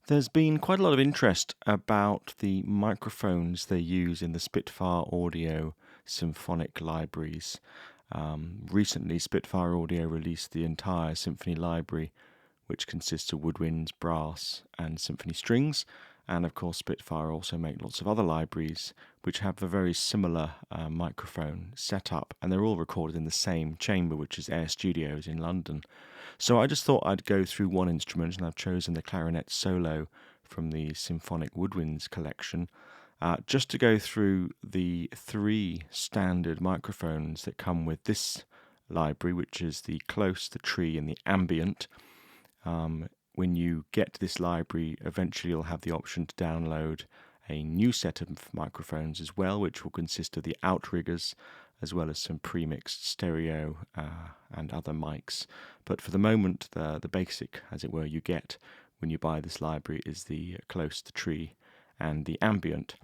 There's been quite a lot of interest about the microphones they use in the Spitfire Audio Symphonic libraries. Recently, Spitfire Audio released the entire Symphony library, which consists of woodwinds, brass, and symphony strings. And of course, Spitfire also make lots of other libraries which have a very similar microphone setup, and they're all recorded in the same chamber, which is Air Studios in London. So I just thought I'd go through one instrument, and I've chosen the clarinet solo from the Symphonic Woodwinds collection, just to go through the three standard microphones that come with this library, which is the close, the tree, and the ambient. When you get to this library, eventually you'll have the option to download a new set of microphones as well, which will consist of the outriggers as well as some pre-mixed stereo and other mics. But for the moment, the basic, as it were, you get when you buy this library is the close, the tree, and the ambient.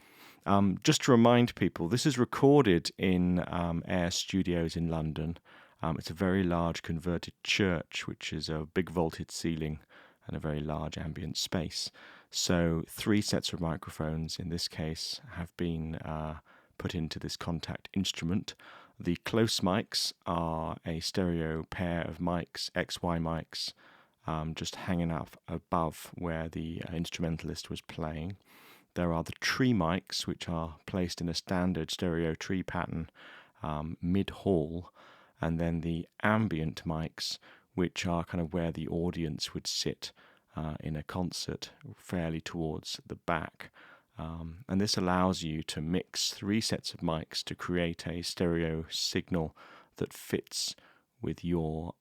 Just to remind people, this is recorded in Air Studios in London. It's a very large converted church, which is a big vaulted ceiling and a very large ambient space. So 3 sets of microphones in this case have been put into this contact instrument. The close mics are a stereo pair of mics, XY mics, just hanging up above where the instrumentalist was playing. There are the tree mics, which are placed in a standard stereo tree pattern mid-hall, and then the ambient mics, which are kind of where the audience would sit in a concert, fairly towards the back. And this allows you to mix 3 sets of mics to create a stereo signal that fits with your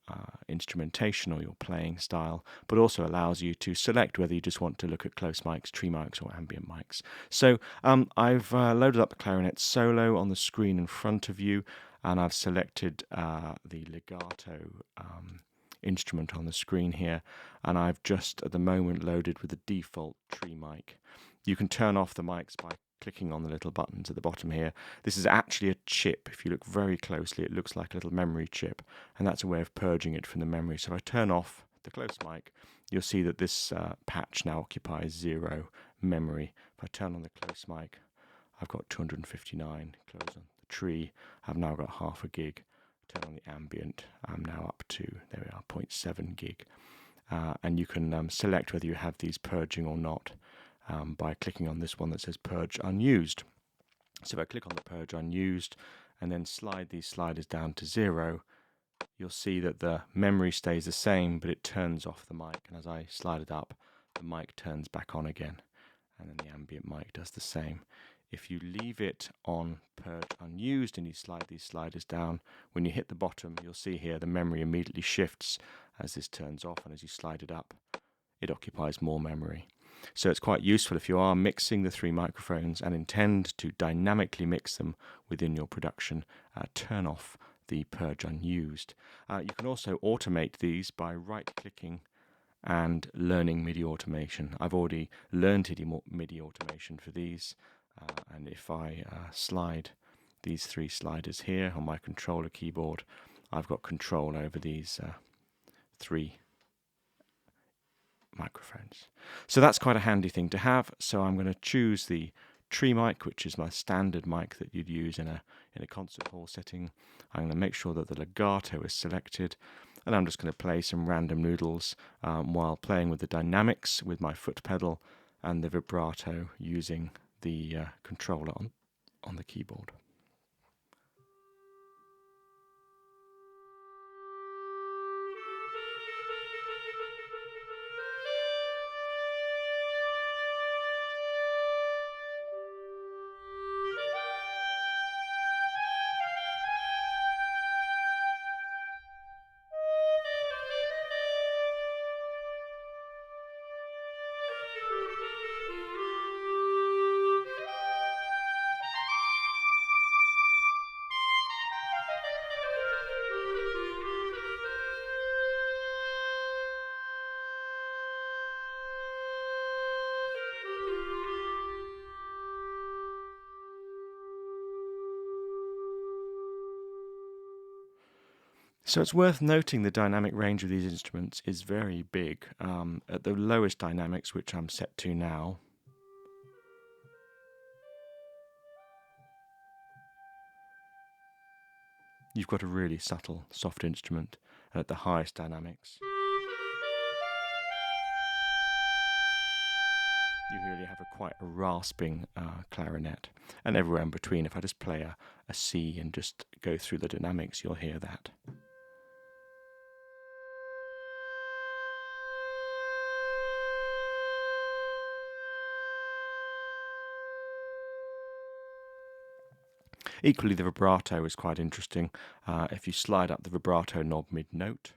instrumentation or your playing style, but also allows you to select whether you just want to look at close mics, tree mics, or ambient mics. So I've loaded up the clarinet solo on the screen in front of you, and I've selected the legato instrument on the screen here, and I've just at the moment loaded with the default tree mic. You can turn off the mics by clicking on the little buttons at the bottom here. This is actually a chip. If you look very closely, it looks like a little memory chip, and that's a way of purging it from the memory. So if I turn off the close mic, you'll see that this patch now occupies 0 memory. If I turn on the close mic, I've got 259. Close on the tree, I've now got half a gig. Turn on the ambient, I'm now up to, there we are, 0.7 gig. And you can select whether you have these purging or not by clicking on this one that says Purge Unused. So if I click on the Purge Unused and then slide these sliders down to 0, you'll see that the memory stays the same, but it turns off the mic. And as I slide it up, the mic turns back on again. And then the ambient mic does the same. If you leave it on Purge Unused and you slide these sliders down, when you hit the bottom, you'll see here the memory immediately shifts as this turns off, and as you slide it up, it occupies more memory. So it's quite useful if you are mixing the 3 microphones and intend to dynamically mix them within your production. Turn off the Purge Unused. You can also automate these by right-clicking and learning MIDI automation. I've already learned MIDI automation for these. And if I slide these 3 sliders here on my controller keyboard, I've got control over these 3 microphones. So that's quite a handy thing to have. So I'm going to choose the tree mic, which is my standard mic that you'd use in a concert hall setting. I'm going to make sure that the legato is selected, and I'm just going to play some random noodles while playing with the dynamics with my foot pedal and the vibrato using the controller on the keyboard. So it's worth noting the dynamic range of these instruments is very big. At the lowest dynamics, which I'm set to now, you've got a really subtle, soft instrument, and at the highest dynamics, you really have quite a rasping clarinet. And everywhere in between, if I just play a C and just go through the dynamics, you'll hear that. Equally, the vibrato is quite interesting. If you slide up the vibrato knob mid-note,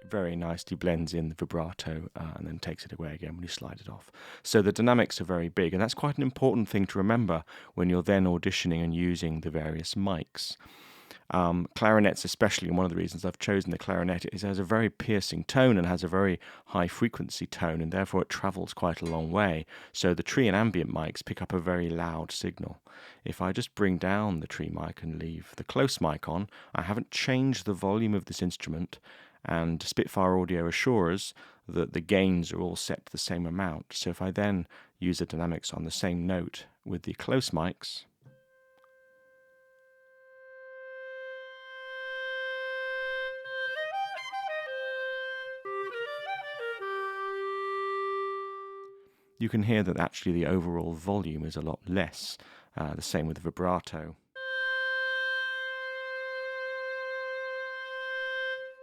very nicely blends in the vibrato and then takes it away again when you slide it off. So the dynamics are very big, and that's quite an important thing to remember when you're then auditioning and using the various mics. Clarinets especially, and one of the reasons I've chosen the clarinet is it has a very piercing tone and has a very high frequency tone, and therefore it travels quite a long way. So the tree and ambient mics pick up a very loud signal. If I just bring down the tree mic and leave the close mic on, I haven't changed the volume of this instrument, and Spitfire Audio assures that the gains are all set to the same amount. So if I then use the dynamics on the same note with the close mics, you can hear that actually the overall volume is a lot less. The same with the vibrato.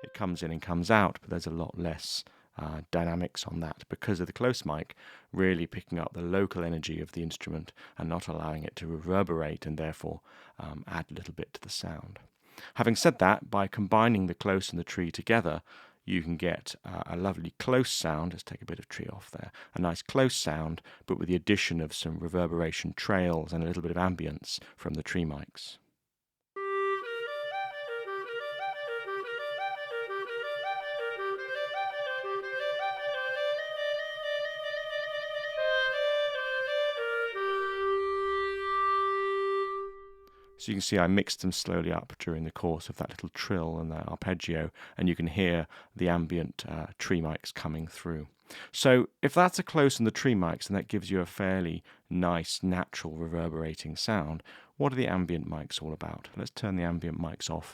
It comes in and comes out, but there's a lot less dynamics on that because of the close mic really picking up the local energy of the instrument and not allowing it to reverberate and therefore add a little bit to the sound. Having said that, by combining the close and the tree together, you can get a lovely close sound. Let's take a bit of tree off there. A nice close sound, but with the addition of some reverberation trails and a little bit of ambience from the tree mics. So you can see I mixed them slowly up during the course of that little trill and the arpeggio, and you can hear the ambient tree mics coming through. So if that's a close on the tree mics, then that gives you a fairly nice, natural, reverberating sound. What are the ambient mics all about? Let's turn the ambient mics on,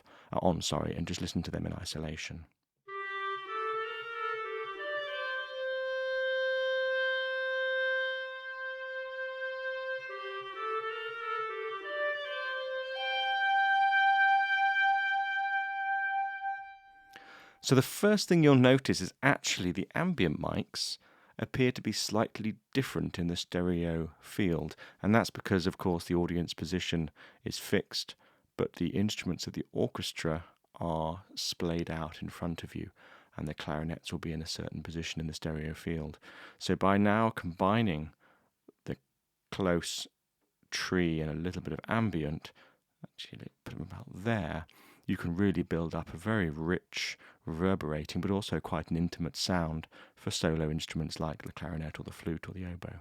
and just listen to them in isolation. So the first thing you'll notice is actually the ambient mics appear to be slightly different in the stereo field, and that's because, of course, the audience position is fixed, but the instruments of the orchestra are splayed out in front of you, and the clarinets will be in a certain position in the stereo field. So by now combining the close tree and a little bit of ambient, actually put them about there, you can really build up a very rich, reverberating, but also quite an intimate sound for solo instruments like the clarinet or the flute or the oboe.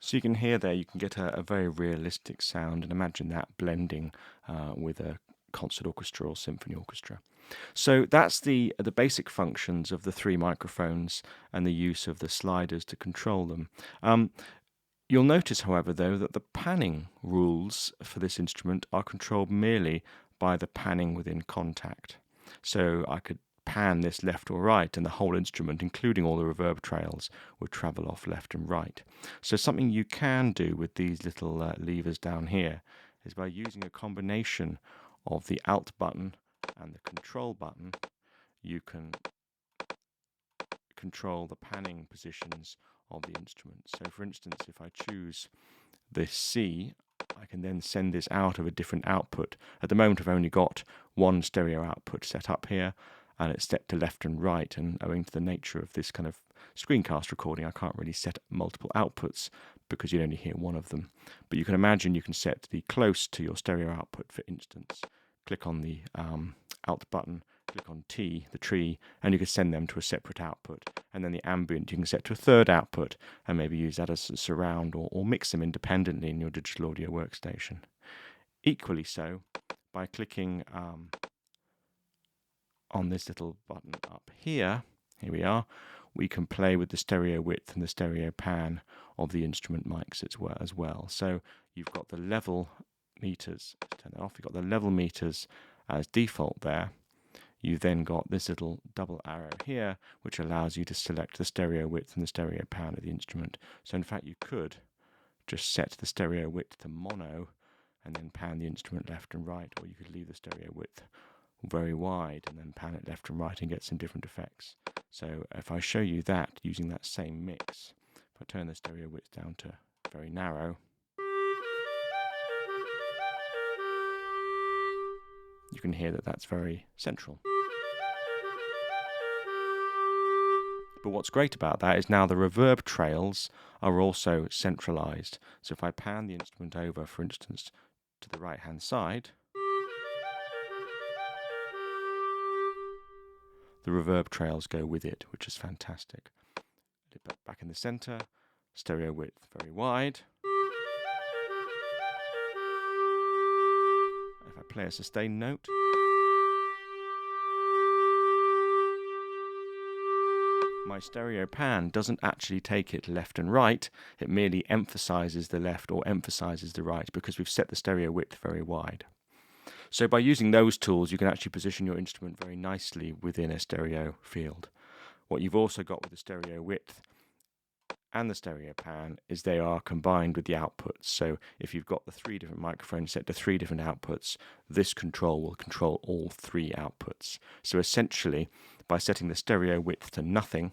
So you can hear there, you can get a very realistic sound, and imagine that blending with a concert orchestra or symphony orchestra. So that's the basic functions of the three microphones and the use of the sliders to control them. You'll notice, however, though, that the panning rules for this instrument are controlled merely by the panning within contact. So I could pan this left or right, and the whole instrument, including all the reverb trails, would travel off left and right. So something you can do with these little levers down here is by using a combination of the Alt button and the Control button, you can control the panning positions of the instrument. So for instance, if I choose this C, I can then send this out of a different output. At the moment I've only got one stereo output set up here, and it's set to left and right, and owing to the nature of this kind of screencast recording, I can't really set multiple outputs because you'd only hear one of them. But you can imagine you can set the close to your stereo output, for instance. Click on the Alt button, click on T, the tree, and you can send them to a separate output. And then the ambient you can set to a third output, and maybe use that as a surround, or mix them independently in your digital audio workstation. Equally so, by clicking on this little button up here we are, we can play with the stereo width and the stereo pan of the instrument mics as well. So you've got the level meters, turn that off, you've got the level meters as default there. You've then got this little double arrow here, which allows you to select the stereo width and the stereo pan of the instrument. So in fact you could just set the stereo width to mono and then pan the instrument left and right, or you could leave the stereo width very wide and then pan it left and right and get some different effects. So if I show you that using that same mix, if I turn the stereo width down to very narrow, you can hear that that's very central. But what's great about that is now the reverb trails are also centralized. So if I pan the instrument over, for instance, to the right hand side, the reverb trails go with it, which is fantastic. Back in the center, stereo width very wide. If I play a sustained note, my stereo pan doesn't actually take it left and right, it merely emphasizes the left or emphasizes the right because we've set the stereo width very wide. So by using those tools, you can actually position your instrument very nicely within a stereo field. What you've also got with the stereo width and the stereo pan is they are combined with the outputs. So if you've got the 3 different microphones set to 3 different outputs, this control will control all 3 outputs. So essentially, by setting the stereo width to nothing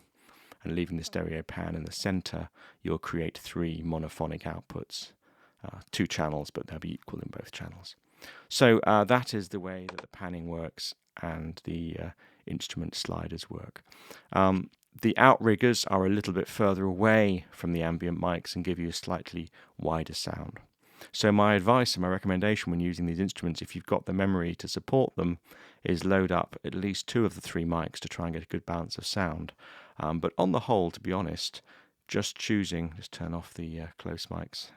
and leaving the stereo pan in the center, you'll create 3 monophonic outputs. 2 channels, but they'll be equal in both channels. So that is the way that the panning works and the instrument sliders work. The outriggers are a little bit further away from the ambient mics and give you a slightly wider sound. So my advice and my recommendation when using these instruments, if you've got the memory to support them, is load up at least 2 of the 3 mics to try and get a good balance of sound. But on the whole, to be honest, just turn off the close mics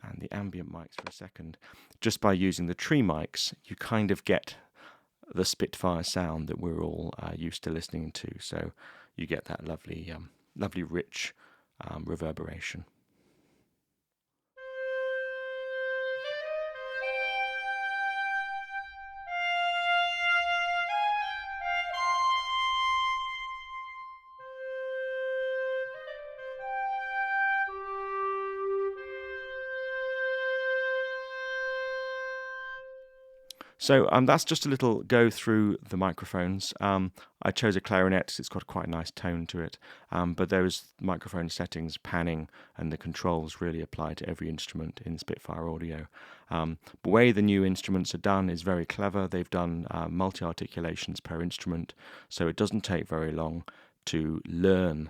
and the ambient mics for a second. Just by using the tree mics, you kind of get the Spitfire sound that we're all used to listening to. So you get that lovely, rich reverberation. So that's just a little go through the microphones. I chose a clarinet because it's got quite a nice tone to it, but those microphone settings, panning, and the controls really apply to every instrument in Spitfire Audio. The way the new instruments are done is very clever. They've done multi-articulations per instrument, so it doesn't take very long to learn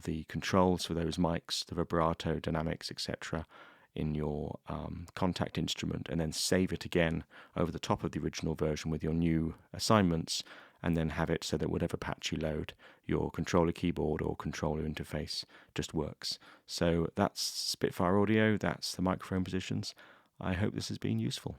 the controls for those mics, the vibrato, dynamics, etc., in your contact instrument, and then save it again over the top of the original version with your new assignments, and then have it so that whatever patch you load, your controller keyboard or controller interface just works. So that's Spitfire Audio, that's the microphone positions. I hope this has been useful.